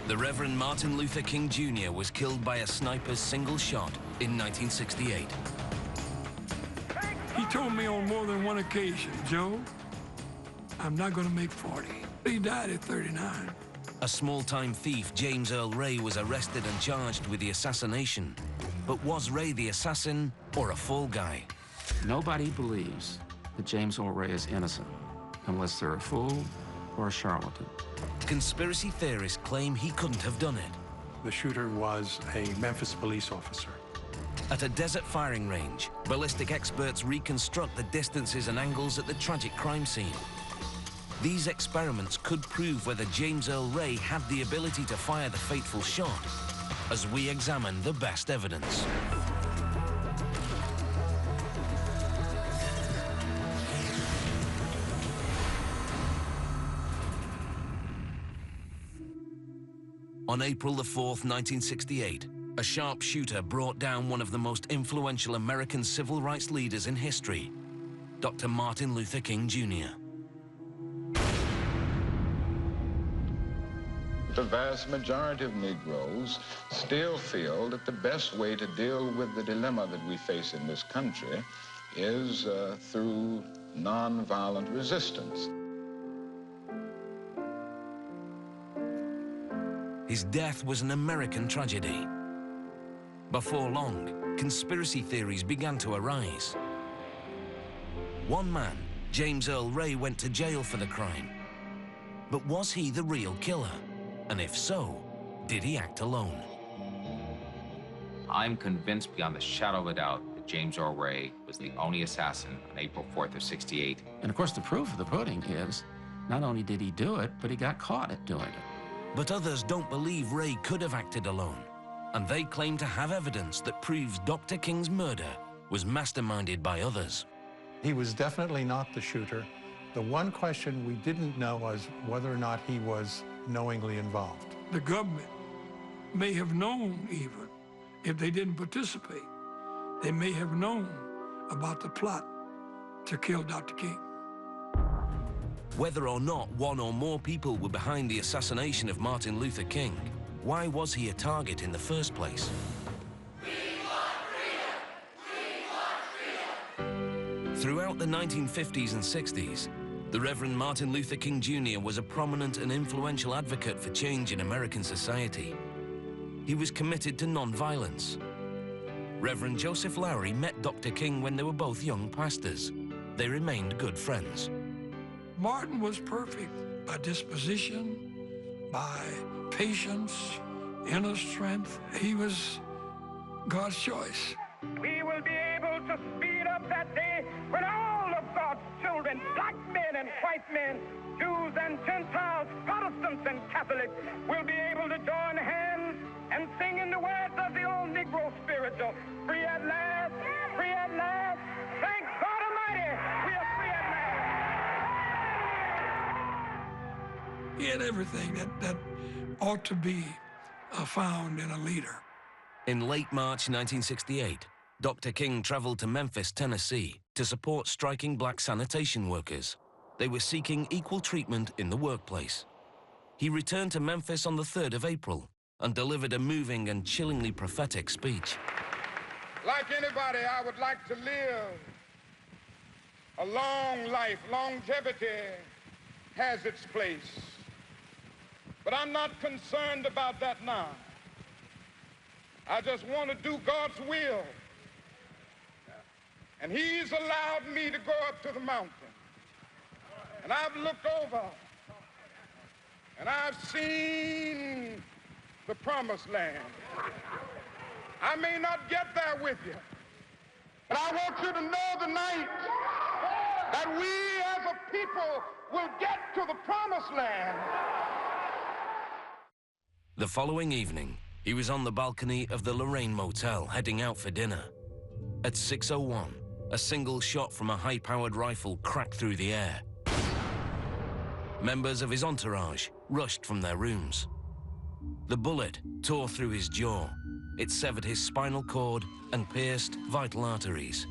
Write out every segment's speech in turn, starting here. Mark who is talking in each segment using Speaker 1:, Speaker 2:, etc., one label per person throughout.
Speaker 1: The Reverend Martin Luther King Jr. was killed by a sniper's single shot in 1968.
Speaker 2: He told me on more than one occasion, Joe, I'm not going to make 40. He died at 39.
Speaker 1: A small-time thief, James Earl Ray, was arrested and charged with the assassination. But was Ray the assassin or a fall guy?
Speaker 3: Nobody believes that James Earl Ray is innocent unless they're a fool or a charlatan.
Speaker 1: Conspiracy theorists claim he couldn't have done it.
Speaker 4: The shooter was a Memphis police officer.
Speaker 1: At a desert firing range, ballistic experts reconstruct the distances and angles at the tragic crime scene. These experiments could prove whether James Earl Ray had the ability to fire the fateful shot, as we examine the best evidence. On April the 4th, 1968, a sharpshooter brought down one of the most influential American civil rights leaders in history, Dr. Martin Luther King Jr.
Speaker 5: The vast majority of Negroes still feel that the best way to deal with the dilemma that we face in this country is through nonviolent resistance.
Speaker 1: His death was an American tragedy. Before long, conspiracy theories began to arise. One man, James Earl Ray, went to jail for the crime. But was he the real killer? And if so, did he act alone?
Speaker 6: I'm convinced beyond the shadow of a doubt that James Earl Ray was the only assassin on April 4th of '68.
Speaker 3: And of course, the proof of the pudding is not only did he do it, but he got caught at doing it.
Speaker 1: But others don't believe Ray could have acted alone, and they claim to have evidence that proves Dr. King's murder was masterminded by others.
Speaker 4: He was definitely not the shooter. The one question we didn't know was whether or not he was knowingly involved.
Speaker 2: The government may have known even if they didn't participate. They may have known about the plot to kill Dr. King.
Speaker 1: Whether or not one or more people were behind the assassination of Martin Luther King, why was he a target in the first place?
Speaker 7: We want freedom! We want freedom!
Speaker 1: Throughout the 1950s and 60s, the Reverend Martin Luther King Jr. was a prominent and influential advocate for change in American society. He was committed to nonviolence. Reverend Joseph Lowry met Dr. King when they were both young pastors. They remained good friends.
Speaker 2: Martin was perfect by disposition, by patience, inner strength. He was God's choice.
Speaker 8: We will be able to speed up that day when all of God's children, black men and white men, Jews and Gentiles, Protestants and Catholics, will be able to join hands and sing in the words of the old Negro spiritual, free at last, free at last, thank God Almighty, we are free at last.
Speaker 2: He had everything that ought to be found in a leader.
Speaker 1: In late March 1968, Dr. King traveled to Memphis, Tennessee, to support striking black sanitation workers. They were seeking equal treatment in the workplace. He returned to Memphis on the 3rd of April and delivered a moving and chillingly prophetic speech.
Speaker 8: Like anybody, I would like to live a long life. Longevity has its place. But I'm not concerned about that now. I just want to do God's will. And He's allowed me to go up to the mountain. And I've looked over and I've seen the promised land. I may not get there with you, but I want you to know tonight that we as a people will get to the promised land.
Speaker 1: The following evening, he was on the balcony of the Lorraine Motel, heading out for dinner. At 6:01, a single shot from a high-powered rifle cracked through the air. Members of his entourage rushed from their rooms. The bullet tore through his jaw. It severed his spinal cord and pierced vital arteries.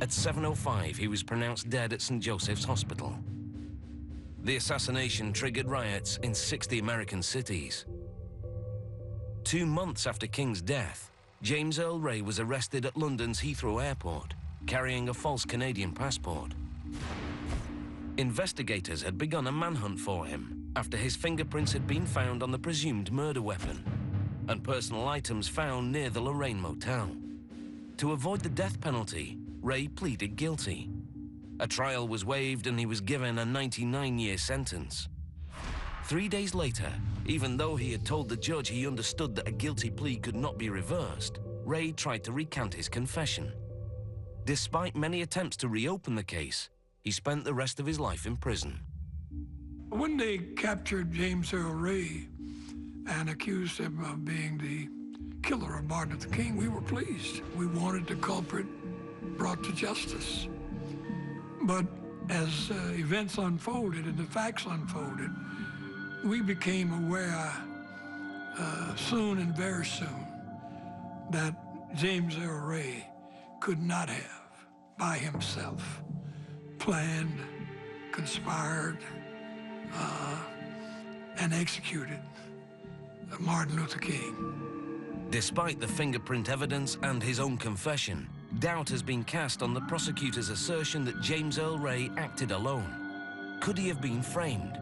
Speaker 1: At 7:05, he was pronounced dead at St. Joseph's Hospital. The assassination triggered riots in 60 American cities. 2 months after King's death, James Earl Ray was arrested at London's Heathrow Airport, carrying a false Canadian passport. Investigators had begun a manhunt for him after his fingerprints had been found on the presumed murder weapon and personal items found near the Lorraine Motel. To avoid the death penalty, Ray pleaded guilty. A trial was waived and he was given a 99-year sentence. 3 days later, even though he had told the judge he understood that a guilty plea could not be reversed, Ray tried to recant his confession. Despite many attempts to reopen the case, he spent the rest of his life in prison.
Speaker 2: When they captured James Earl Ray and accused him of being the killer of Martin Luther King, we were pleased. We wanted the culprit brought to justice. But as events unfolded and the facts unfolded, we became aware soon and very soon that James Earl Ray could not have, by himself, planned, conspired, and executed Martin Luther King.
Speaker 1: Despite the fingerprint evidence and his own confession, doubt has been cast on the prosecutor's assertion that James Earl Ray acted alone. Could he have been framed?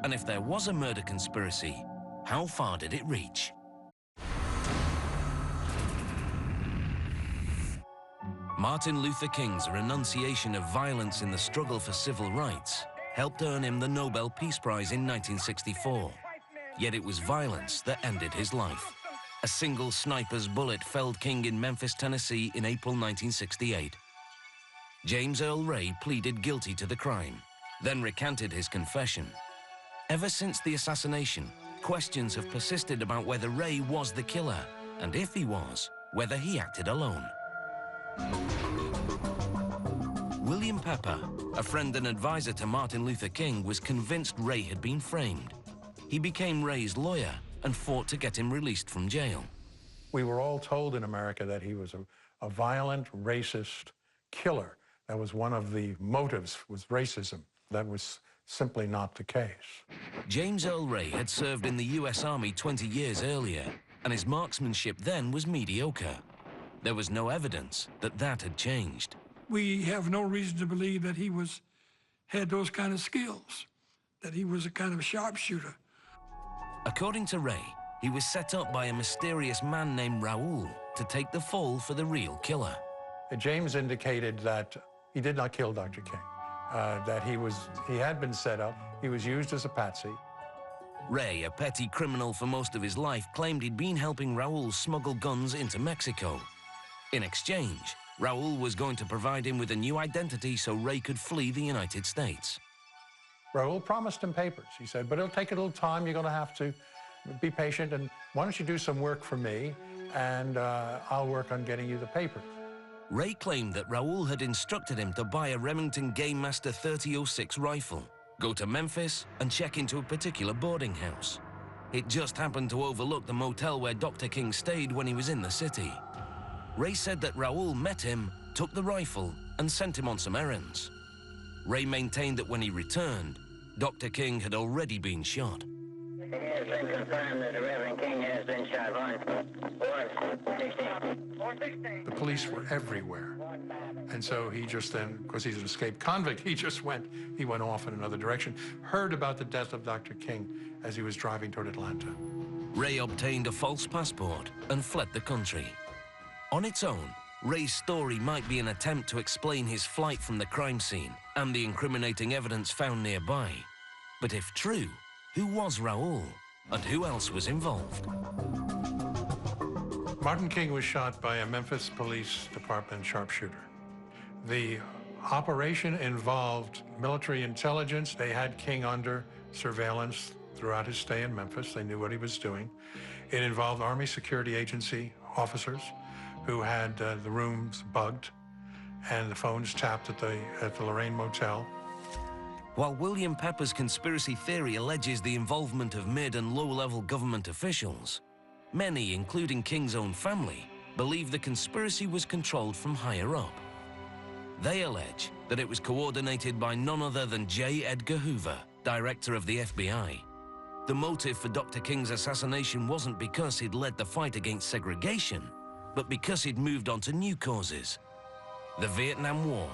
Speaker 1: And if there was a murder conspiracy, how far did it reach? Martin Luther King's renunciation of violence in the struggle for civil rights helped earn him the Nobel Peace Prize in 1964. Yet it was violence that ended his life. A single sniper's bullet felled King in Memphis, Tennessee in April 1968. James Earl Ray pleaded guilty to the crime, then recanted his confession. Ever since the assassination, questions have persisted about whether Ray was the killer, and if he was, whether he acted alone. William Pepper, a friend and advisor to Martin Luther King, was convinced Ray had been framed. He became Ray's lawyer and fought to get him released from jail.
Speaker 4: We were all told in America that he was a violent, racist killer. That was one of the motives, was racism. That was simply not the case.
Speaker 1: James Earl Ray had served in the US Army 20 years earlier, and his marksmanship then was mediocre. There was no evidence that that had changed.
Speaker 2: We have no reason to believe that he had those kind of skills, that he was a kind of sharpshooter.
Speaker 1: According to Ray, he was set up by a mysterious man named Raoul to take the fall for the real killer.
Speaker 4: James indicated that he did not kill Dr. King, that he had been set up, he was used as a patsy.
Speaker 1: Ray, a petty criminal for most of his life, claimed he'd been helping Raoul smuggle guns into Mexico. In exchange, Raoul was going to provide him with a new identity so Ray could flee the United States.
Speaker 4: Raoul promised him papers. He said, but it'll take a little time, you're going to have to be patient, and why don't you do some work for me, and I'll work on getting you the papers.
Speaker 1: Ray claimed that Raoul had instructed him to buy a Remington Game Master 3006 rifle, go to Memphis, and check into a particular boarding house. It just happened to overlook the motel where Dr. King stayed when he was in the city. Ray said that Raoul met him, took the rifle, and sent him on some errands. Ray maintained that when he returned, Dr. King had already been shot.
Speaker 9: It has been confirmed that the Reverend King has been shot once.
Speaker 4: The police were everywhere. And so he just then, because he's an escaped convict, he went off in another direction, heard about the death of Dr. King as he was driving toward Atlanta.
Speaker 1: Ray obtained a false passport and fled the country. On its own, Ray's story might be an attempt to explain his flight from the crime scene and the incriminating evidence found nearby. But if true, who was Raoul and who else was involved?
Speaker 4: Martin King was shot by a Memphis Police Department sharpshooter. The operation involved military intelligence. They had King under surveillance throughout his stay in Memphis. They knew what he was doing. It involved Army Security Agency officers who had the rooms bugged and the phones tapped at the Lorraine Motel.
Speaker 1: While William Pepper's conspiracy theory alleges the involvement of mid- and low-level government officials, many, including King's own family, believe the conspiracy was controlled from higher up. They allege that it was coordinated by none other than J. Edgar Hoover, director of the FBI. the motive for Dr. King's assassination wasn't because he'd led the fight against segregation, but because he'd moved on to new causes: the Vietnam War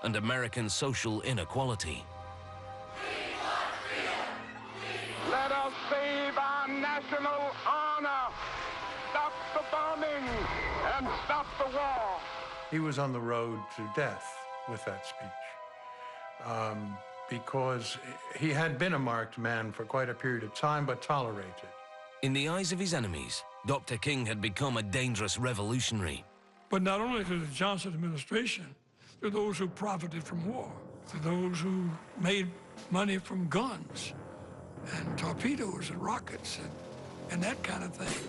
Speaker 1: and American social inequality.
Speaker 8: Let us save our national honor, stop the bombing, and stop the war.
Speaker 4: He was on the road to death with that speech, because he had been a marked man for quite a period of time, but tolerated.
Speaker 1: In the eyes of his enemies, Dr. King had become a dangerous revolutionary.
Speaker 2: But not only to the Johnson administration, to those who profited from war, to those who made money from guns and torpedoes and rockets and that kind of thing.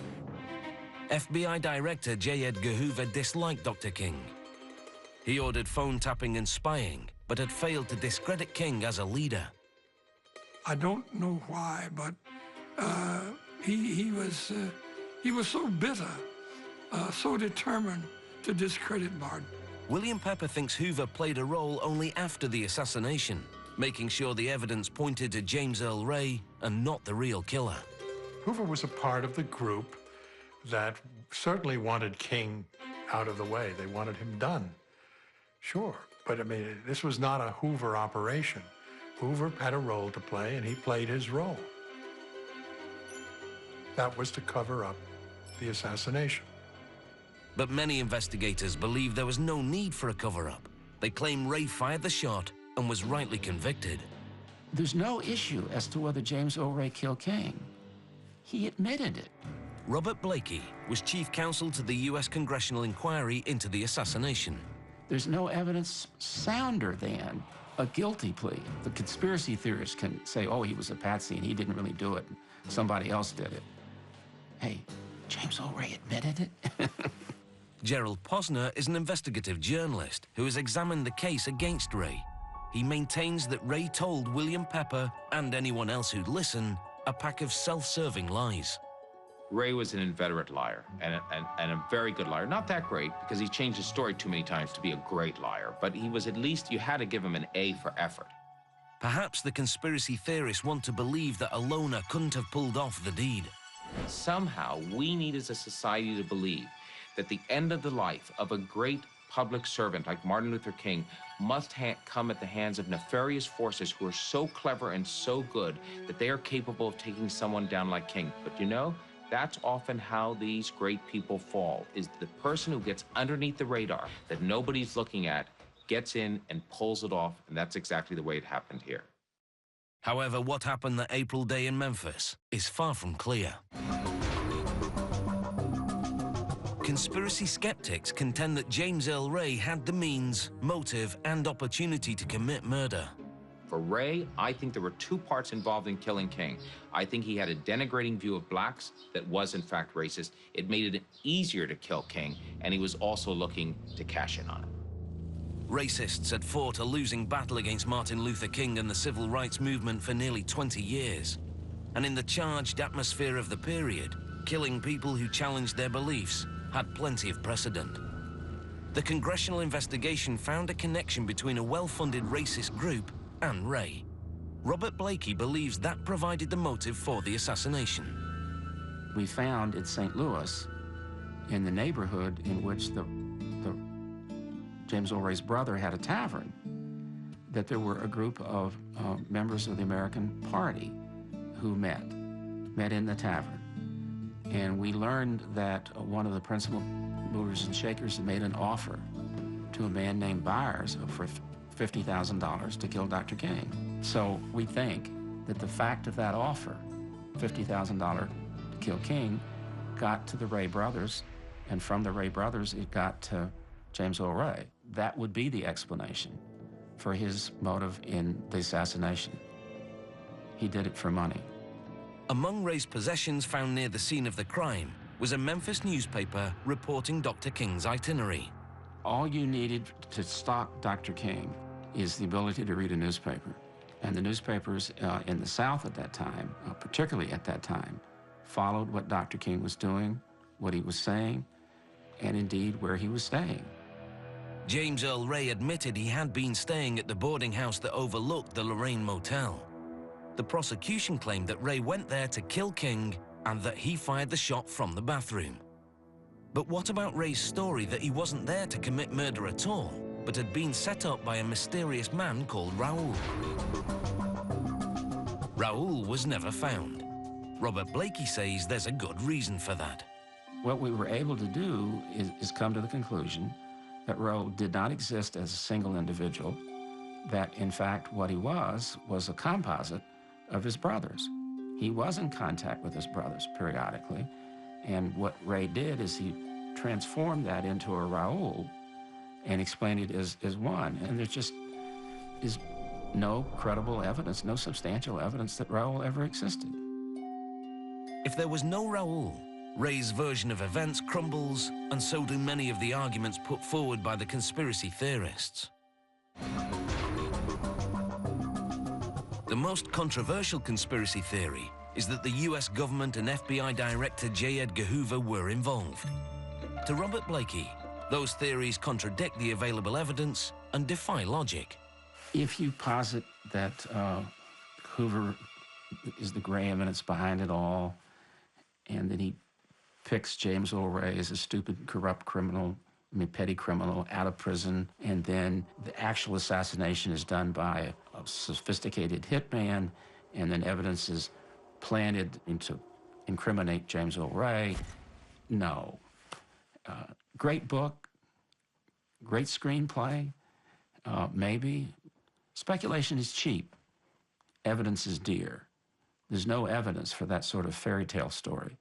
Speaker 1: FBI Director J. Edgar Hoover disliked Dr. King. He ordered phone tapping and spying, but had failed to discredit King as a leader.
Speaker 2: I don't know why, but he was so bitter, so determined to discredit Martin.
Speaker 1: William Pepper thinks Hoover played a role only after the assassination, making sure the evidence pointed to James Earl Ray and not the real killer.
Speaker 4: Hoover was a part of the group that certainly wanted King out of the way. They wanted him done. Sure, but I mean, this was not a Hoover operation. Hoover had a role to play, and he played his role. That was to cover up the assassination.
Speaker 1: But many investigators believe there was no need for a cover-up. They claim Ray fired the shot and was rightly convicted.
Speaker 3: There's no issue as to whether James Earl Ray killed King. He admitted it.
Speaker 1: Robert Blakey was chief counsel to the U.S. congressional inquiry into the assassination.
Speaker 3: There's no evidence sounder than a guilty plea. The conspiracy theorists can say, oh, he was a patsy and he didn't really do it, somebody else did it. Hey, James Earl Ray admitted it.
Speaker 1: Gerald Posner is an investigative journalist who has examined the case against Ray. He maintains that Ray told William Pepper and anyone else who'd listen a pack of self-serving lies.
Speaker 6: Ray was an inveterate liar, and a very good liar. Not that great, because he changed his story too many times to be a great liar, but he was at least, you had to give him an A for effort.
Speaker 1: Perhaps the conspiracy theorists want to believe that a loner couldn't have pulled off the deed.
Speaker 6: Somehow, we need as a society to believe that the end of the life of a great public servant like Martin Luther King must come at the hands of nefarious forces who are so clever and so good that they are capable of taking someone down like King. But you know, that's often how these great people fall, is the person who gets underneath the radar that nobody's looking at, gets in and pulls it off, and that's exactly the way it happened here.
Speaker 1: However, what happened that April day in Memphis is far from clear. Conspiracy skeptics contend that James Earl Ray had the means, motive, and opportunity to commit murder.
Speaker 6: For Ray, I think there were two parts involved in killing King. I think he had a denigrating view of blacks that was in fact racist. It made it easier to kill King, and he was also looking to cash in on it.
Speaker 1: Racists had fought a losing battle against Martin Luther King and the civil rights movement for nearly 20 years. And in the charged atmosphere of the period, killing people who challenged their beliefs had plenty of precedent. The congressional investigation found a connection between a well-funded racist group and Ray. Robert Blakey believes that provided the motive for the assassination.
Speaker 3: We found in St. Louis, in the neighborhood in which the James Earl Ray's brother had a tavern, that there were a group of members of the American Party who met in the tavern. And we learned that one of the principal movers and shakers made an offer to a man named Byers for $50,000 to kill Dr. King. So we think that the fact of that offer, $50,000 to kill King, got to the Ray brothers, and from the Ray brothers, it got to James Earl Ray. That would be the explanation for his motive in the assassination. He did it for money.
Speaker 1: Among Ray's possessions found near the scene of the crime was a Memphis newspaper reporting Dr. King's itinerary.
Speaker 3: All you needed to stalk Dr. King is the ability to read a newspaper. And the newspapers in the South at that time, particularly at that time, followed what Dr. King was doing, what he was saying, and indeed where he was staying.
Speaker 1: James Earl Ray admitted he had been staying at the boarding house that overlooked the Lorraine Motel. The prosecution claimed that Ray went there to kill King and that he fired the shot from the bathroom. But what about Ray's story that he wasn't there to commit murder at all, but had been set up by a mysterious man called Raoul? Raoul was never found. Robert Blakey says there's a good reason for that.
Speaker 3: What we were able to do is come to the conclusion that Raoul did not exist as a single individual, that in fact what he was a composite of his brothers. He was in contact with his brothers periodically, and what Ray did is he transformed that into a Raoul and explained it as one. And there just is no credible evidence, no substantial evidence that Raoul ever existed.
Speaker 1: If there was no Raoul, Ray's version of events crumbles, and so do many of the arguments put forward by the conspiracy theorists. The most controversial conspiracy theory is that the US government and FBI Director J. Edgar Hoover were involved. To Robert Blakey, those theories contradict the available evidence and defy logic.
Speaker 3: If you posit that Hoover is the gray eminence behind it all, and that he picks James Earl Ray as a stupid, corrupt criminal, petty criminal out of prison, and then the actual assassination is done by a sophisticated hitman, and then evidence is planted to incriminate James Earl Ray. No. Great book, great screenplay, maybe. Speculation is cheap. Evidence is dear. There's no evidence for that sort of fairy tale story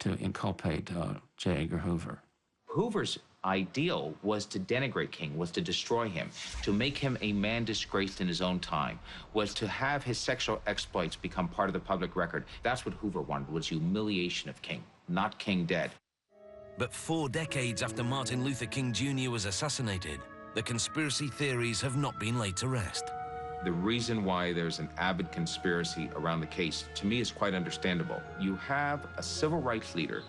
Speaker 3: to inculpate J. Edgar Hoover.
Speaker 6: Hoover's ideal was to denigrate King, was to destroy him, to make him a man disgraced in his own time, was to have his sexual exploits become part of the public record. That's what Hoover wanted, was humiliation of King, not King dead.
Speaker 1: But 4 decades after Martin Luther King Jr. was assassinated, the conspiracy theories have not been laid to rest.
Speaker 6: The reason why there's an avid conspiracy around the case, to me, is quite understandable. You have a civil rights leader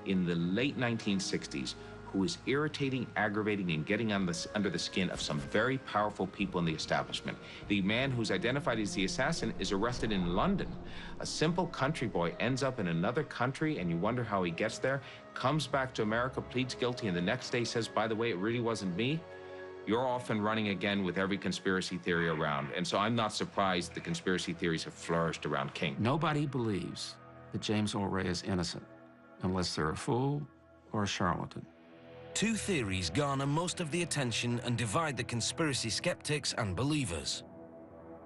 Speaker 6: in the late 1960s who is irritating, aggravating, and getting under the skin of some very powerful people in the establishment. The man who's identified as the assassin is arrested in London. A simple country boy ends up in another country, and you wonder how he gets there, comes back to America, pleads guilty, and the next day says, by the way, it really wasn't me. You're off and running again with every conspiracy theory around. And so I'm not surprised the conspiracy theories have flourished around King.
Speaker 3: Nobody believes that James Earl Ray is innocent unless they're a fool or a charlatan.
Speaker 1: 2 theories garner most of the attention and divide the conspiracy skeptics and believers.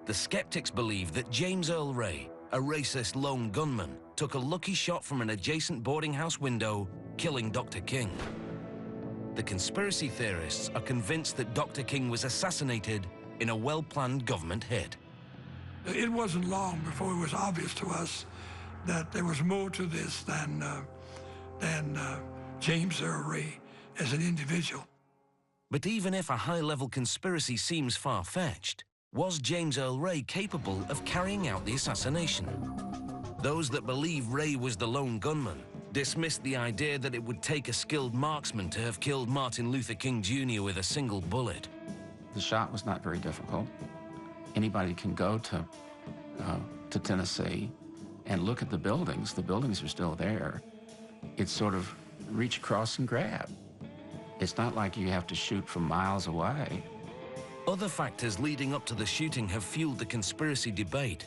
Speaker 1: The skeptics believe that James Earl Ray, a racist lone gunman, took a lucky shot from an adjacent boarding house window, killing Dr. King. The conspiracy theorists are convinced that Dr. King was assassinated in a well-planned government hit.
Speaker 2: It wasn't long before it was obvious to us that there was more to this than James Earl Ray as an individual.
Speaker 1: But even if a high-level conspiracy seems far-fetched, was James Earl Ray capable of carrying out the assassination? Those that believe Ray was the lone gunman dismissed the idea that it would take a skilled marksman to have killed Martin Luther King Jr. with a single bullet.
Speaker 3: The shot was not very difficult. Anybody can go to Tennessee and look at the buildings. The buildings are still there. It's sort of reach across and grab. It's not like you have to shoot from miles away.
Speaker 1: Other factors leading up to the shooting have fueled the conspiracy debate.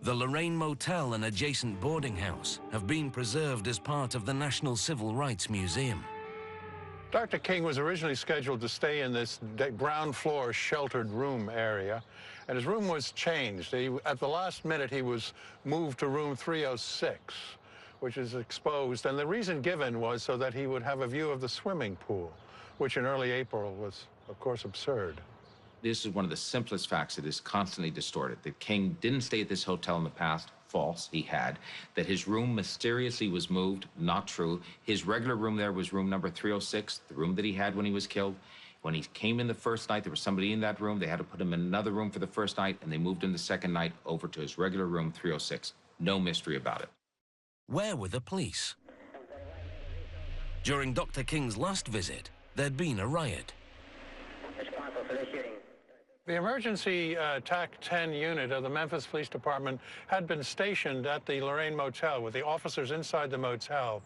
Speaker 1: The Lorraine Motel and adjacent boarding house have been preserved as part of the National Civil Rights Museum.
Speaker 4: Dr. King was originally scheduled to stay in this ground floor sheltered room area, and his room was changed. At the last minute, he was moved to room 306, which is exposed. And the reason given was so that he would have a view of the swimming pool, which in early April was, of course, absurd.
Speaker 6: This is one of the simplest facts that is constantly distorted. That King didn't stay at this hotel in the past. False, he had. That his room mysteriously was moved. Not true. His regular room there was room number 306, the room that he had when he was killed. When he came in the first night, there was somebody in that room. They had to put him in another room for the first night, and they moved him the second night over to his regular room 306. No mystery about it.
Speaker 1: Where were the police? During Dr. King's last visit, there'd been a riot.
Speaker 4: The emergency TAC 10 unit of the Memphis Police Department had been stationed at the Lorraine Motel with the officers inside the motel.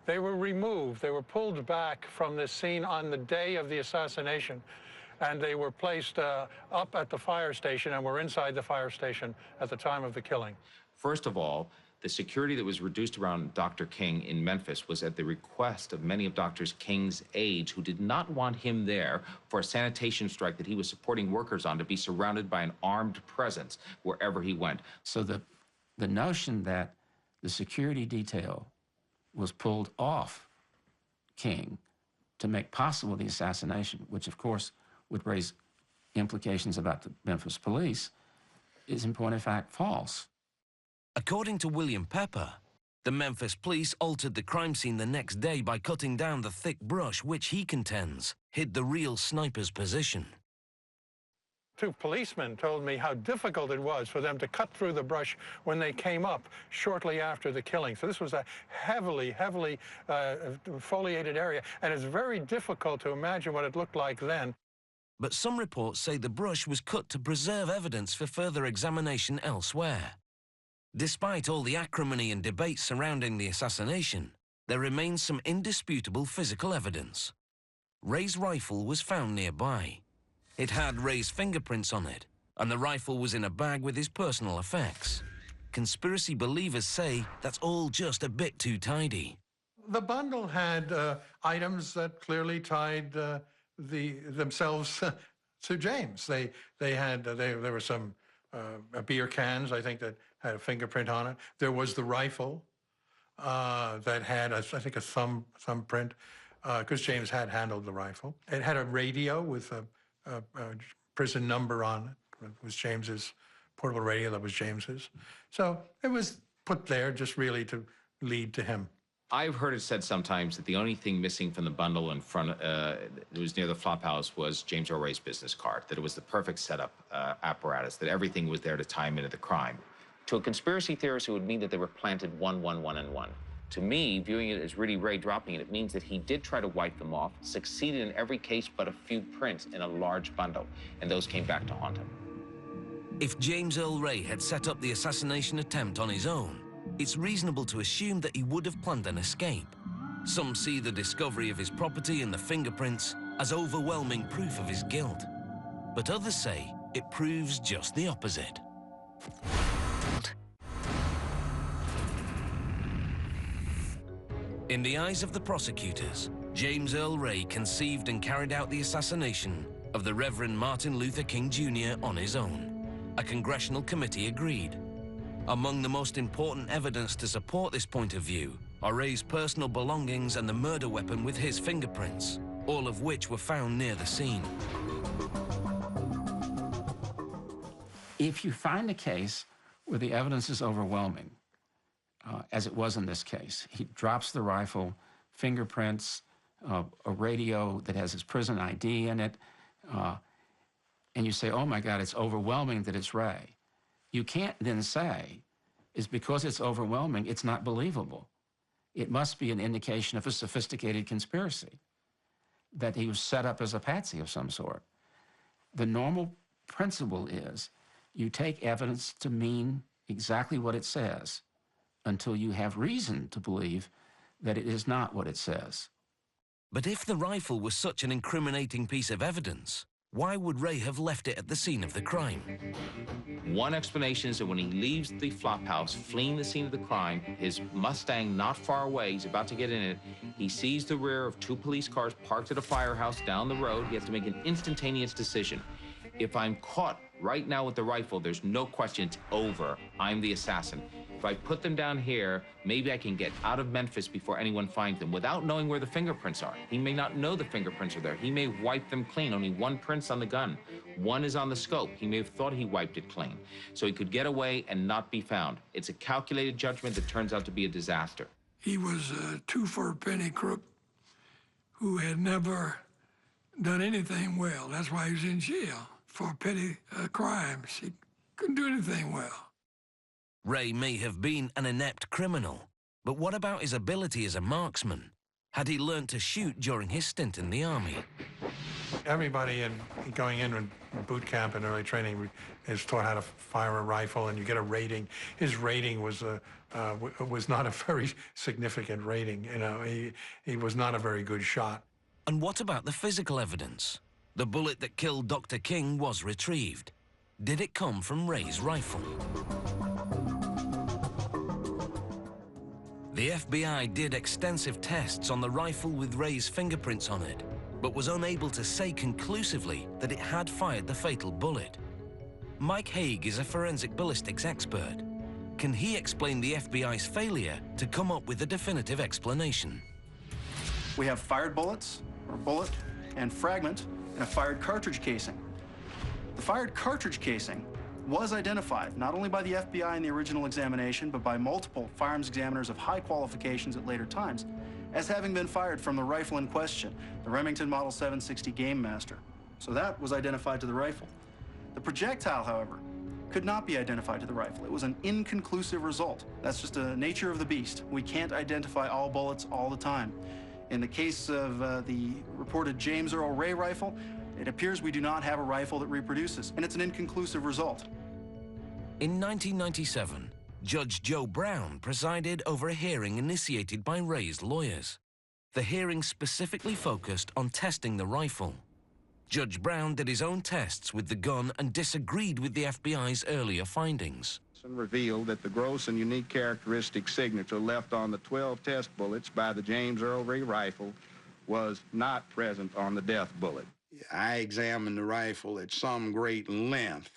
Speaker 4: They were removed. They were pulled back from this scene on the day of the assassination, and they were placed up at the fire station and were inside the fire station at the time of the killing.
Speaker 6: First of all, the security that was reduced around Dr. King in Memphis was at the request of many of Dr. King's aides who did not want him there for a sanitation strike that he was supporting workers on, to be surrounded by an armed presence wherever he went.
Speaker 3: So the notion that the security detail was pulled off King to make possible the assassination, which of course would raise implications about the Memphis police, is in point of fact false.
Speaker 1: According to William Pepper, the Memphis police altered the crime scene the next day by cutting down the thick brush which he contends hid the real sniper's position.
Speaker 4: Two policemen told me how difficult it was for them to cut through the brush when they came up shortly after the killing. So this was a heavily foliated area, and it's very difficult to imagine what it looked like then.
Speaker 1: But some reports say the brush was cut to preserve evidence for further examination elsewhere. Despite all the acrimony and debate surrounding the assassination, there remains some indisputable physical evidence. Ray's rifle was found nearby. It had Ray's fingerprints on it, and the rifle was in a bag with his personal effects. Conspiracy believers say that's all just a bit too tidy.
Speaker 4: The bundle had items that clearly tied themselves to James. There were some beer cans, I think, that had a fingerprint on it. There was the rifle that had, I think, a thumbprint, because James had handled the rifle. It had a radio with a prison number on it. It was James's portable radio that was James's. So it was put there just really to lead to him.
Speaker 6: I've heard it said sometimes that the only thing missing from the bundle in front, it was near the flop house, was James Earl Ray's business card, that it was the perfect setup apparatus, that everything was there to tie him into the crime. To a conspiracy theorist, it would mean that they were planted 1, 1, 1, and 1. To me, viewing it as really Ray dropping it, it means that he did try to wipe them off, succeeded in every case but a few prints in a large bundle, and those came back to haunt him.
Speaker 1: If James Earl Ray had set up the assassination attempt on his own, it's reasonable to assume that he would have planned an escape. Some see the discovery of his property and the fingerprints as overwhelming proof of his guilt. But others say it proves just the opposite. In the eyes of the prosecutors, James Earl Ray conceived and carried out the assassination of the Reverend Martin Luther King Jr. on his own. A congressional committee agreed. Among the most important evidence to support this point of view are Ray's personal belongings and the murder weapon with his fingerprints, all of which were found near the scene.
Speaker 3: If you find a case where the evidence is overwhelming, as it was in this case, he drops the rifle, fingerprints, a radio that has his prison ID in it, and you say, oh my God, it's overwhelming that it's Ray. You can't then say, is because it's overwhelming, it's not believable. It must be an indication of a sophisticated conspiracy, that he was set up as a patsy of some sort. The normal principle is you take evidence to mean exactly what it says until you have reason to believe that it is not what it says.
Speaker 1: But if the rifle was such an incriminating piece of evidence, why would Ray have left it at the scene of the crime?
Speaker 6: One explanation is that when he leaves the flop house, fleeing the scene of the crime, his Mustang not far away, he's about to get in it, he sees the rear of 2 police cars parked at a firehouse down the road. He has to make an instantaneous decision. If I'm caught right now with the rifle, there's no question, it's over. I'm the assassin. If I put them down here, maybe I can get out of Memphis before anyone finds them without knowing where the fingerprints are. He may not know the fingerprints are there. He may wipe them clean. Only 1 print's on the gun. 1 is on the scope. He may have thought he wiped it clean. So he could get away and not be found. It's a calculated judgment that turns out to be a disaster.
Speaker 2: He was a 2-for-a-penny crook who had never done anything well. That's why he was in jail for petty crimes. He couldn't do anything well.
Speaker 1: Ray may have been an inept criminal, but what about his ability as a marksman? Had he learned to shoot during his stint in the army?
Speaker 4: Everybody going in boot camp and early training is taught how to fire a rifle, and you get a rating. His rating was not a very significant rating. You know, he was not a very good shot.
Speaker 1: And what about the physical evidence? The bullet that killed Dr. King was retrieved. Did it come from Ray's rifle? The FBI did extensive tests on the rifle with Ray's fingerprints on it, but was unable to say conclusively that it had fired the fatal bullet. Mike Haig is a forensic ballistics expert. Can he explain the FBI's failure to come up with a definitive explanation?
Speaker 10: We have fired bullets, or bullet, and fragment, and a fired cartridge casing. The fired cartridge casing was identified not only by the FBI in the original examination, but by multiple firearms examiners of high qualifications at later times, as having been fired from the rifle in question, the Remington Model 760 Game Master. So that was identified to the rifle. The projectile, however, could not be identified to the rifle. It was an inconclusive result. That's just the nature of the beast. We can't identify all bullets all the time. In the case of the reported James Earl Ray rifle, it appears we do not have a rifle that reproduces, and it's an inconclusive result.
Speaker 1: In 1997, Judge Joe Brown presided over a hearing initiated by Ray's lawyers. The hearing specifically focused on testing the rifle. Judge Brown did his own tests with the gun and disagreed with the FBI's earlier findings.
Speaker 11: Revealed that the gross and unique characteristic signature left on the 12 test bullets by the James Earl Ray rifle was not present on the death bullet. I examined the rifle at some great length.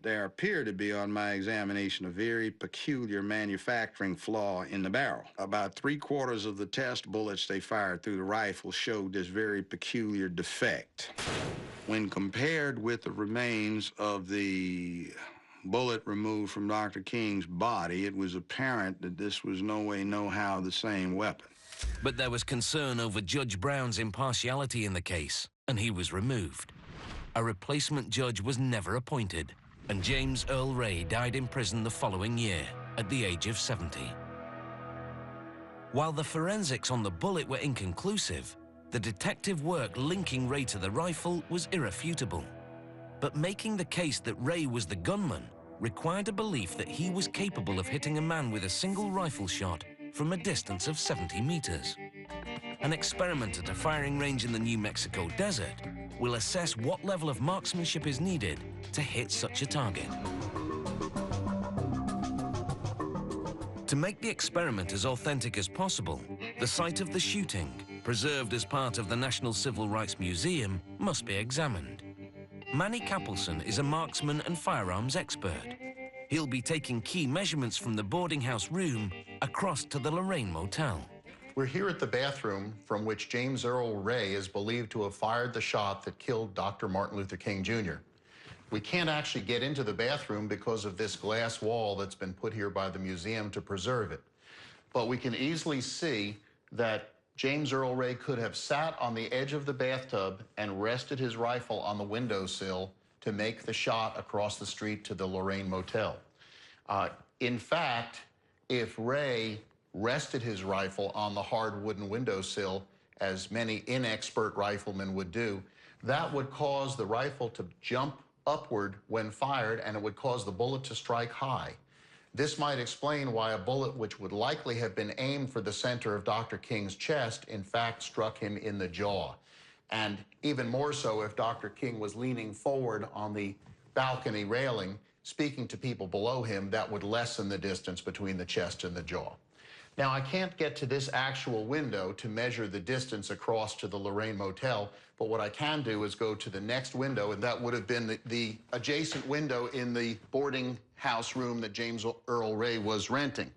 Speaker 11: There appeared to be, on my examination, a very peculiar manufacturing flaw in the barrel. About 3/4 of the test bullets they fired through the rifle showed this very peculiar defect. When compared with the remains of the bullet removed from Dr. King's body, it was apparent that this was no way, no how the same weapon.
Speaker 1: But there was concern over Judge Brown's impartiality in the case, and he was removed. A replacement judge was never appointed, and James Earl Ray died in prison the following year at the age of 70. While the forensics on the bullet were inconclusive, the detective work linking Ray to the rifle was irrefutable. But making the case that Ray was the gunman required a belief that he was capable of hitting a man with a single rifle shot from a distance of 70 meters. An experiment at a firing range in the New Mexico desert will assess what level of marksmanship is needed to hit such a target. To make the experiment as authentic as possible, the site of the shooting, preserved as part of the National Civil Rights Museum, must be examined. Manny Capelson is a marksman and firearms expert. He'll be taking key measurements from the boarding house room across to the Lorraine Motel.
Speaker 12: We're here at the bathroom from which James Earl Ray is believed to have fired the shot that killed Dr. Martin Luther King Jr. We can't actually get into the bathroom because of this glass wall that's been put here by the museum to preserve it. But we can easily see that James Earl Ray could have sat on the edge of the bathtub and rested his rifle on the windowsill to make the shot across the street to the Lorraine Motel. In fact, if Ray rested his rifle on the hard wooden windowsill, as many inexpert riflemen would do, that would cause the rifle to jump upward when fired, and it would cause the bullet to strike high. This might explain why a bullet which would likely have been aimed for the center of Dr. King's chest, in fact, struck him in the jaw. And even more so if Dr. King was leaning forward on the balcony railing, speaking to people below him, that would lessen the distance between the chest and the jaw. Now, I can't get to this actual window to measure the distance across to the Lorraine Motel, but what I can do is go to the next window, and that would have been the adjacent window in the boarding house room that James Earl Ray was renting.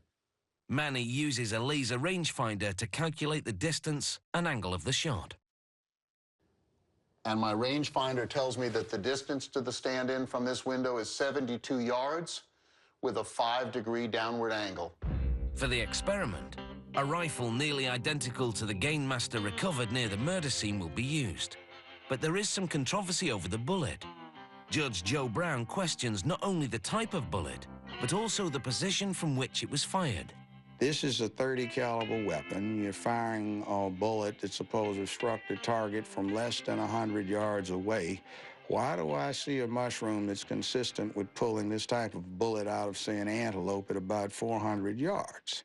Speaker 1: Manny uses a laser rangefinder to calculate the distance and angle of the shot.
Speaker 12: And my rangefinder tells me that the distance to the stand-in from this window is 72 yards with a 5-degree downward angle.
Speaker 1: For the experiment, a rifle nearly identical to the Gamemaster recovered near the murder scene will be used. But there is some controversy over the bullet. Judge Joe Brown questions not only the type of bullet, but also the position from which it was fired.
Speaker 11: This is a .30 caliber weapon. You're firing a bullet that's supposed to struck the target from less than 100 yards away. Why do I see a mushroom that's consistent with pulling this type of bullet out of, say, an antelope at about 400 yards?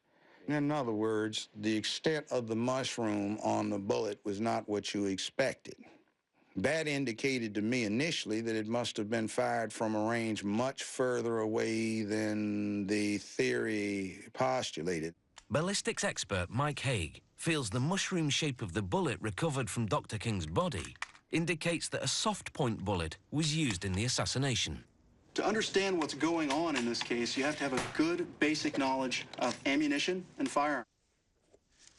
Speaker 11: In other words, the extent of the mushroom on the bullet was not what you expected. That indicated to me initially that it must have been fired from a range much further away than the theory postulated.
Speaker 1: Ballistics expert Mike Haig feels the mushroom shape of the bullet recovered from Dr. King's body indicates that a soft-point bullet was used in the assassination.
Speaker 10: To understand what's going on in this case, you have to have a good basic knowledge of ammunition and firearm.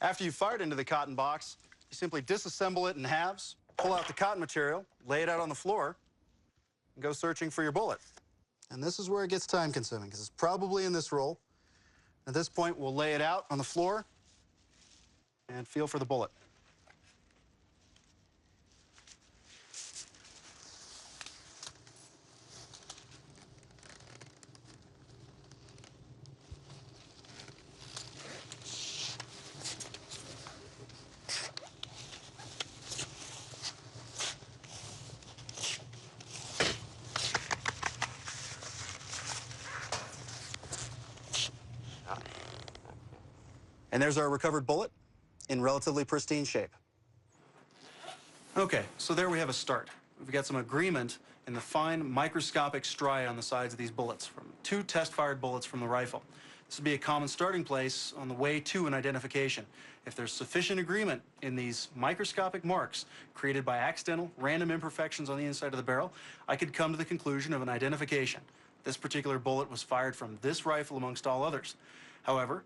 Speaker 10: After you've fired into the cotton box, you simply disassemble it in halves, pull out the cotton material, lay it out on the floor, and go searching for your bullet. And this is where it gets time-consuming, because it's probably in this roll. At this point, we'll lay it out on the floor and feel for the bullet. And there's our recovered bullet in relatively pristine shape. Okay, so there we have a start. We've got some agreement in the fine microscopic stria on the sides of these bullets from 2 test-fired bullets from the rifle. This would be a common starting place on the way to an identification. If there's sufficient agreement in these microscopic marks created by accidental, random imperfections on the inside of the barrel, I could come to the conclusion of an identification. This particular bullet was fired from this rifle amongst all others. However,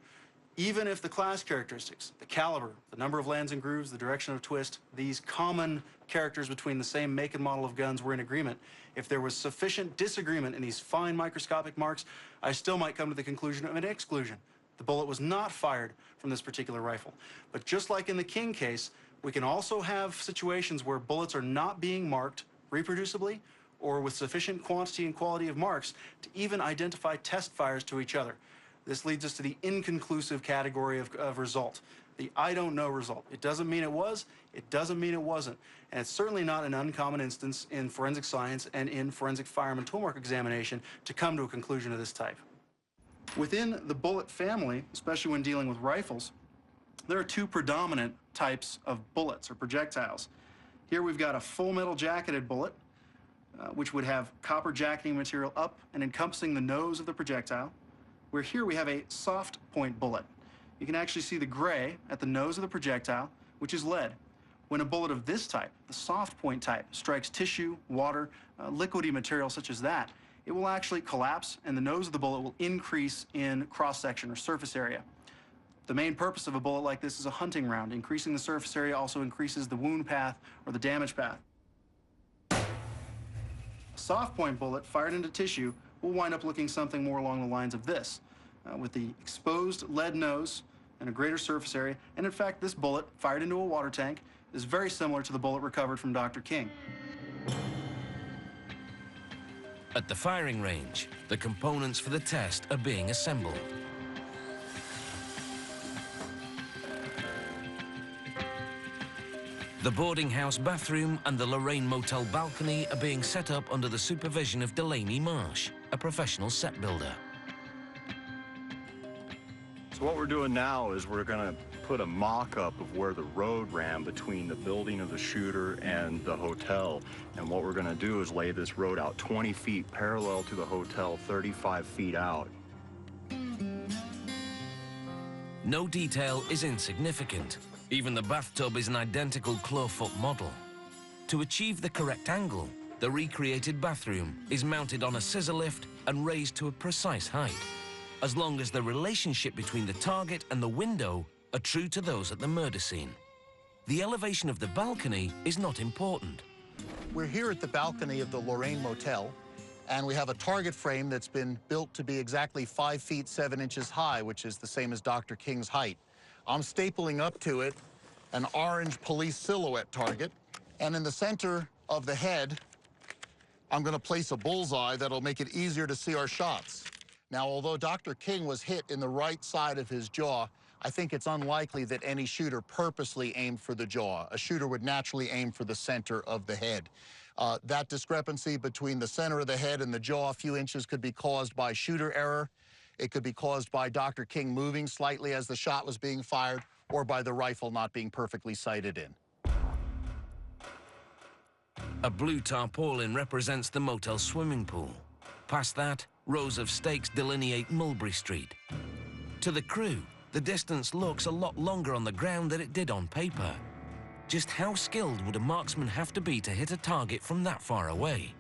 Speaker 10: even if the class characteristics, the caliber, the number of lands and grooves, the direction of twist, these common characters between the same make and model of guns were in agreement, if there was sufficient disagreement in these fine microscopic marks, I still might come to the conclusion of an exclusion. The bullet was not fired from this particular rifle. But just like in the King case, we can also have situations where bullets are not being marked reproducibly or with sufficient quantity and quality of marks to even identify test fires to each other. This leads us to the inconclusive category of result, the I don't know result. It doesn't mean it was, it doesn't mean it wasn't. And it's certainly not an uncommon instance in forensic science and in forensic firearm and toolmark examination to come to a conclusion of this type. Within the bullet family, especially when dealing with rifles, there are 2 predominant types of bullets or projectiles. Here we've got a full metal jacketed bullet, which would have copper jacketing material up and encompassing the nose of the projectile. Where here we have a soft point bullet. You can actually see the gray at the nose of the projectile, which is lead. When a bullet of this type, the soft point type, strikes tissue, water, liquidy material such as that, it will actually collapse and the nose of the bullet will increase in cross-section or surface area. The main purpose of a bullet like this is a hunting round. Increasing the surface area also increases the wound path or the damage path. A soft point bullet fired into tissue will wind up looking something more along the lines of this, with the exposed lead nose and a greater surface area. And in fact, this bullet, fired into a water tank, is very similar to the bullet recovered from Dr. King.
Speaker 1: At the firing range, the components for the test are being assembled. The boarding house bathroom and the Lorraine Motel balcony are being set up under the supervision of Delaney Marsh, a professional set builder.
Speaker 13: So what we're doing now is we're going to put a mock-up of where the road ran between the building of the shooter and the hotel. And what we're going to do is lay this road out 20 feet parallel to the hotel, 35 feet out.
Speaker 1: No detail is insignificant. Even the bathtub is an identical clawfoot model. To achieve the correct angle, the recreated bathroom is mounted on a scissor lift and raised to a precise height, as long as the relationship between the target and the window are true to those at the murder scene. The elevation of the balcony is not important.
Speaker 12: We're here at the balcony of the Lorraine Motel, and we have a target frame that's been built to be exactly 5 feet 7 inches high, which is the same as Dr. King's height. I'm stapling up to it an orange police silhouette target, and in the center of the head, I'm going to place a bullseye that'll make it easier to see our shots. Now, although Dr. King was hit in the right side of his jaw, I think it's unlikely that any shooter purposely aimed for the jaw. A shooter would naturally aim for the center of the head. That discrepancy between the center of the head and the jaw, a few inches, could be caused by shooter error. It could be caused by Dr. King moving slightly as the shot was being fired, or by the rifle not being perfectly sighted in.
Speaker 1: A blue tarpaulin represents the motel swimming pool. Past that, rows of stakes delineate Mulberry Street. To the crew, the distance looks a lot longer on the ground than it did on paper. Just how skilled would a marksman have to be to hit a target from that far away?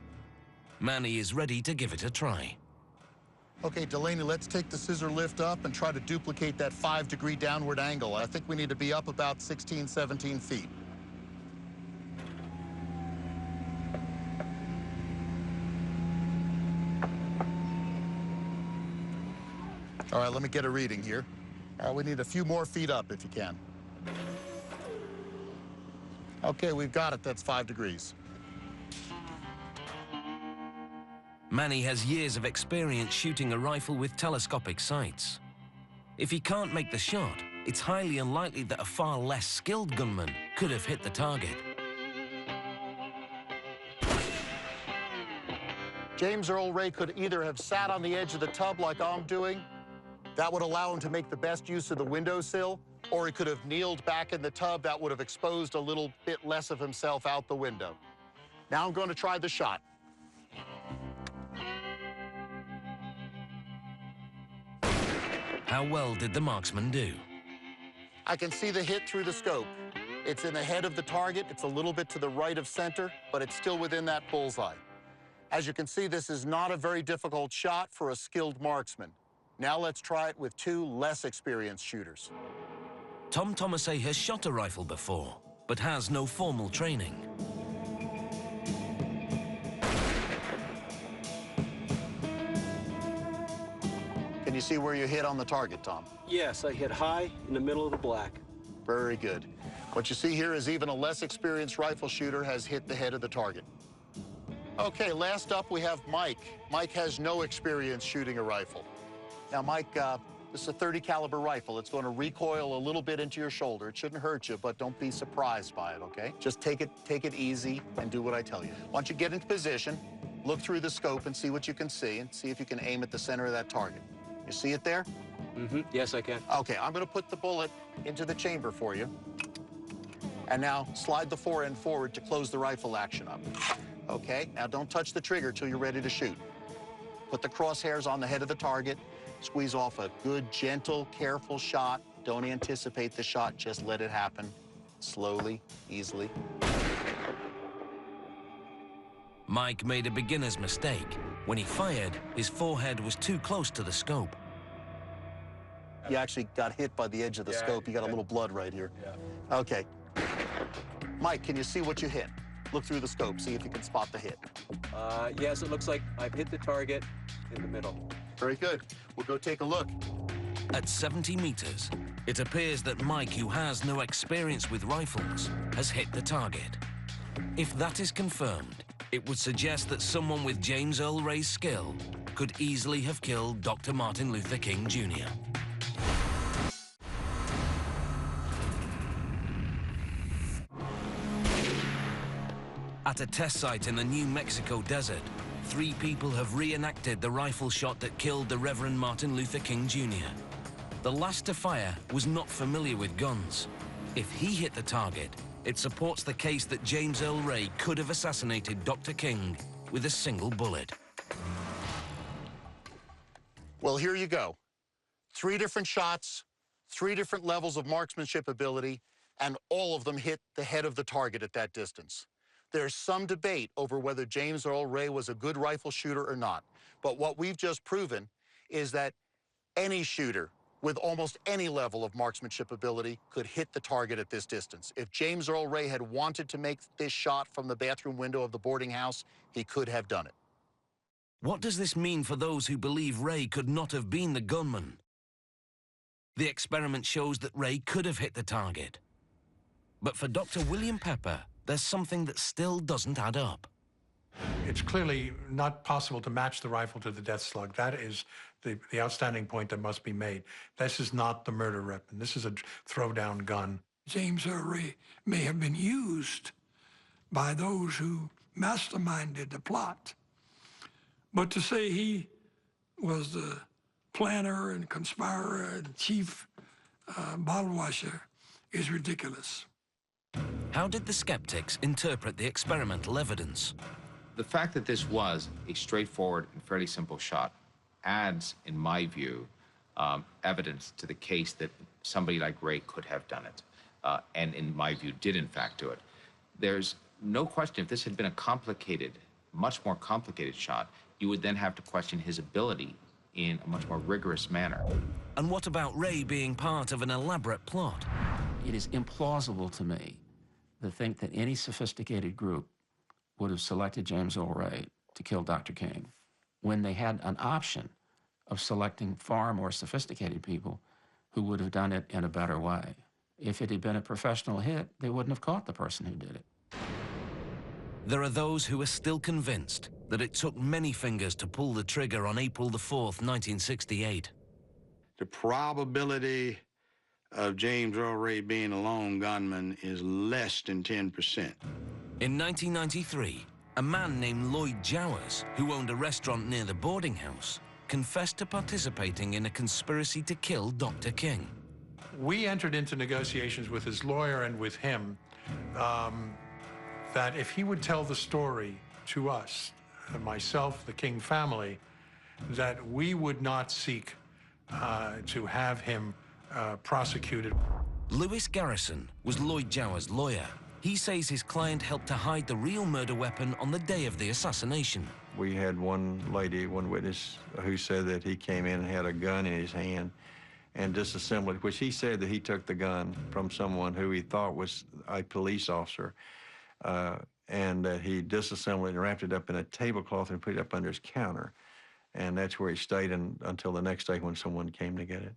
Speaker 1: Manny is ready to give it a try.
Speaker 12: Okay, Delaney, let's take the scissor lift up and try to duplicate that 5-degree downward angle. I think we need to be up about 16, 17 feet. All right, let me get a reading here. We need a few more feet up if you can. Okay, we've got it. That's 5 degrees.
Speaker 1: Manny has years of experience shooting a rifle with telescopic sights. If he can't make the shot, it's highly unlikely that a far less skilled gunman could have hit the target.
Speaker 12: James Earl Ray could either have sat on the edge of the tub like I'm doing. That would allow him to make the best use of the windowsill, or he could have kneeled back in the tub. That would have exposed a little bit less of himself out the window. Now I'm going to try the shot.
Speaker 1: How well did the marksman do?
Speaker 12: I can see the hit through the scope. It's in the head of the target. It's a little bit to the right of center, but it's still within that bullseye. As you can see, this is not a very difficult shot for a skilled marksman. Now let's try it with 2 less experienced shooters.
Speaker 1: Tom Thomasay has shot a rifle before, but has no formal training.
Speaker 12: Can you see where you hit on the target, Tom?
Speaker 14: Yes, I hit high in the middle of the black.
Speaker 12: Very good. What you see here is even a less experienced rifle shooter has hit the head of the target. Okay, last up we have Mike. Mike has no experience shooting a rifle. Now, Mike, this is a .30 caliber rifle. It's going to recoil a little bit into your shoulder. It shouldn't hurt you, but don't be surprised by it, okay? Just take it easy and do what I tell you. Why don't you get into position, look through the scope and see what you can see, and see if you can aim at the center of that target. You see it there?
Speaker 14: Mm-hmm. Yes, I can.
Speaker 12: Okay, I'm going to put the bullet into the chamber for you. And now slide the forend forward to close the rifle action up. Okay, now don't touch the trigger till you're ready to shoot. Put the crosshairs on the head of the target. Squeeze off a good, gentle, careful shot. Don't anticipate the shot, just let it happen. Slowly, easily.
Speaker 1: Mike made a beginner's mistake. When he fired, his forehead was too close to the scope.
Speaker 12: You actually got hit by the edge of the scope. You got a little blood right here. Yeah. Okay. Mike, can you see what you hit? Look through the scope, see if you can spot the hit.
Speaker 14: Yes, it looks like I've hit the target in the middle.
Speaker 12: Very good. We'll go take a look.
Speaker 1: At 70 meters, it appears that Mike, who has no experience with rifles, has hit the target. If that is confirmed, it would suggest that someone with James Earl Ray's skill could easily have killed Dr. Martin Luther King Jr. At a test site in the New Mexico desert, 3 people have reenacted the rifle shot that killed the Reverend Martin Luther King Jr. The last to fire was not familiar with guns. If he hit the target, it supports the case that James Earl Ray could have assassinated Dr. King with a single bullet.
Speaker 12: Well, here you go. 3 different shots, 3 different levels of marksmanship ability, and all of them hit the head of the target at that distance. There's some debate over whether James Earl Ray was a good rifle shooter or not. But what we've just proven is that any shooter with almost any level of marksmanship ability could hit the target at this distance. If James Earl Ray had wanted to make this shot from the bathroom window of the boarding house, he could have done it.
Speaker 1: What does this mean for those who believe Ray could not have been the gunman? The experiment shows that Ray could have hit the target. But for Dr. William Pepper, there's something that still doesn't add up.
Speaker 4: It's clearly not possible to match the rifle to the death slug. That is the outstanding point that must be made. This is not the murder weapon. This is a throw-down gun.
Speaker 2: James Earl Ray may have been used by those who masterminded the plot, but to say he was the planner and conspirer and chief bottle washer is ridiculous.
Speaker 1: How did the skeptics interpret the experimental evidence?
Speaker 6: The fact that this was a straightforward and fairly simple shot adds, in my view, evidence to the case that somebody like Ray could have done it, and in my view, did in fact do it. There's no question if this had been a complicated, much more complicated shot, you would then have to question his ability in a much more rigorous manner.
Speaker 1: And what about Ray being part of an elaborate plot?
Speaker 3: It is implausible to me to think that any sophisticated group would have selected James Earl Ray to kill Dr. King when they had an option of selecting far more sophisticated people who would have done it in a better way. If it had been a professional hit, they wouldn't have caught the person who did it.
Speaker 1: There are those who are still convinced that it took many fingers to pull the trigger on April the 4th, 1968.
Speaker 11: The probability of James Earl Ray being a lone gunman is less than 10%.
Speaker 1: In 1993, a man named Lloyd Jowers, who owned a restaurant near the boarding house, confessed to participating in a conspiracy to kill Dr. King.
Speaker 4: We entered into negotiations with his lawyer and with him that if he would tell the story to us, myself, the King family, that we would not seek to have him prosecuted.
Speaker 1: Lewis Garrison was Lloyd Jowers' lawyer. He says his client helped to hide the real murder weapon on the day of the assassination.
Speaker 13: We had one lady, one witness, who said that he came in and had a gun in his hand and disassembled it, which he said that he took the gun from someone who he thought was a police officer, and that he disassembled it and wrapped it up in a tablecloth and put it up under his counter. And that's where he stayed until the next day when someone came to get it.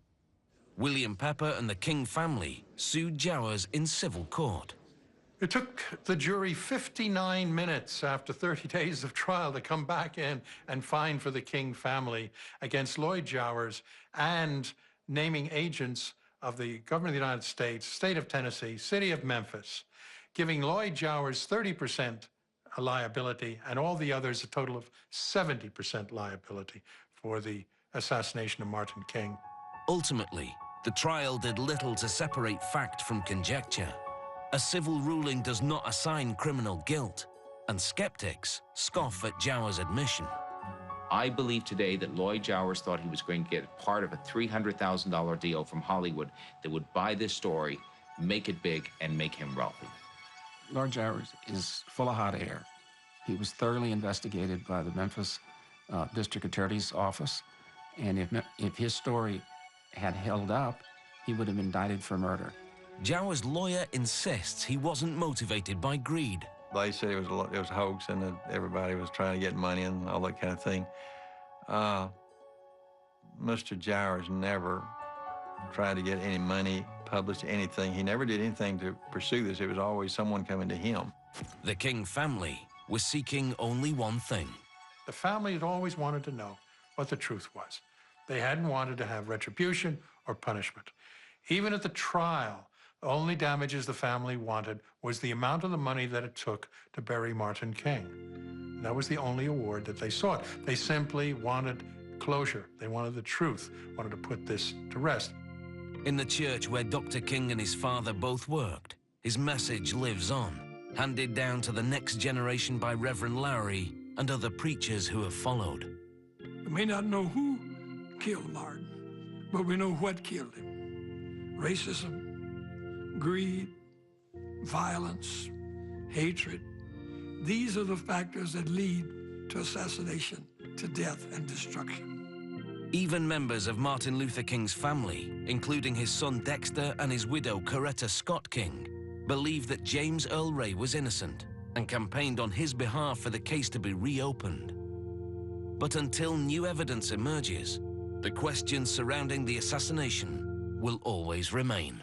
Speaker 1: William Pepper and the King family sued Jowers in civil court.
Speaker 4: It took the jury 59 minutes after 30 days of trial to come back in and find for the King family against Lloyd Jowers and naming agents of the government of the United States, state of Tennessee, city of Memphis, giving Lloyd Jowers 30% liability and all the others a total of 70% liability for the assassination of Martin King.
Speaker 1: Ultimately, the trial did little to separate fact from conjecture. A civil ruling does not assign criminal guilt, and skeptics scoff at Jowers' admission.
Speaker 6: I believe today that Lloyd Jowers thought he was going to get part of a $300,000 deal from Hollywood that would buy this story, make it big, and make him wealthy.
Speaker 3: Lloyd Jowers is full of hot air. He was thoroughly investigated by the Memphis District Attorney's Office, and if his story had held up, he would have been indicted for murder.
Speaker 1: Jowers' lawyer insists he wasn't motivated by greed.
Speaker 13: They said it was a hoax and that everybody was trying to get money and all that kind of thing. Mr. Jowers never tried to get any money, published anything. He never did anything to pursue this. It was always someone coming to him.
Speaker 1: The King family was seeking only one thing.
Speaker 4: The family had always wanted to know what the truth was. They hadn't wanted to have retribution or punishment. Even at the trial, the only damages the family wanted was the amount of the money that it took to bury Martin King. And that was the only award that they sought. They simply wanted closure. They wanted the truth, wanted to put this to rest.
Speaker 1: In the church where Dr. King and his father both worked, his message lives on, handed down to the next generation by Reverend Lowry and other preachers who have followed.
Speaker 2: We may not know who killed Martin, but we know what killed him. Racism, greed, violence, hatred. These are the factors that lead to assassination, to death and destruction.
Speaker 1: Even members of Martin Luther King's family, including his son Dexter and his widow Coretta Scott King, believed that James Earl Ray was innocent and campaigned on his behalf for the case to be reopened. But until new evidence emerges, the questions surrounding the assassination will always remain.